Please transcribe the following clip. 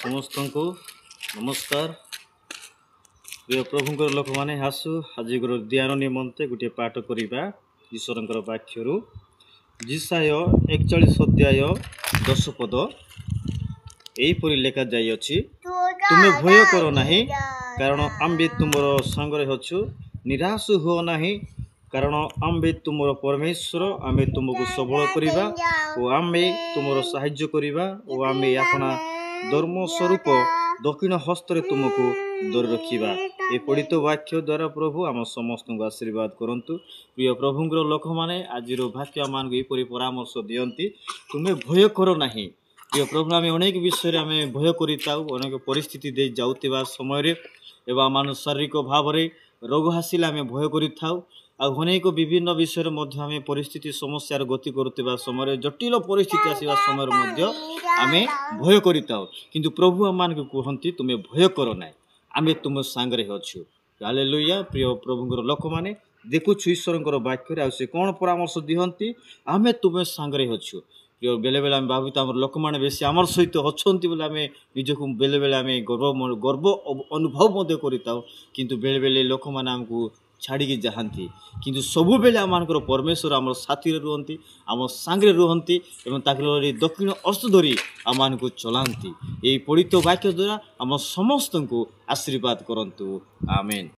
समस्त को नमस्कार। प्रिय प्रभुंकर लोक मैंने आसु आज ध्यान निमंते गोटे पाठ करवा ईश्वर वाक्य जिसाय 41 अध्याय 10 पद यहीपरि लेखा जाइए, तुम्हें भय कर नहीं कारण आम्बे तुमर संगे अच्छु, निराश हुओ नहीं कारण आम्बे तुमर परमेश्वर, आमे तुमको सबल करिबा और आमे तुमर साहाय्य करिबा और आमे अपना धर्म स्वरूप दक्षिण हस्ତରେ तुमको दर रखिबा। ए पढ़ित वाक्य द्वारा प्रभु आम समस्त को आशीर्वाद करंतु। प्रिय प्रभुंकर लोक मैंने आज वाक्य मान को परामर्श दियंती, तुम्हें भय कर नहीं। प्रिय प्रभु आम अनेक विषय आम भय करिताउ, अनेक परिस्थिति दे जाउतिबा समय एवं आम शारीरिक भाव में रोग आसिले आम भय करिथाउ, अनेक विभिन्न विषय आम परिस्थिति समस्या गति करुवा समय जटिल परिस्थिति आसवा समय आम भय करिताउ, किंतु प्रभु आम को कहती तुम्हें भय कर ना, आम तुम सांगरे अच्छु। हालेलुया। प्रिय प्रभुंकर लोक मैंने देखुछु ईश्वर वाक्य आ कौन परामर्श दिहंती, आम तुम सांगरे अच्छु। प्रिय बेले बेले आम भावी आम लोक मैंने बेस आमर सहित अच्छा बोले आम निजक बेले बेले आम गर्व अनुभव करिताउ, किंतु बेले बेले लोक मैंने आमको छाड़ी जाती, किंतु सबु बेले आम परमेश्वर आम साथी रुहंती, आम सांगे रुहंती एवं दक्षिण हस्त धरी आम को चलांती। यही पढ़ित वाक्य द्वारा आम समस्त को आशीर्वाद करंतु। आमेन।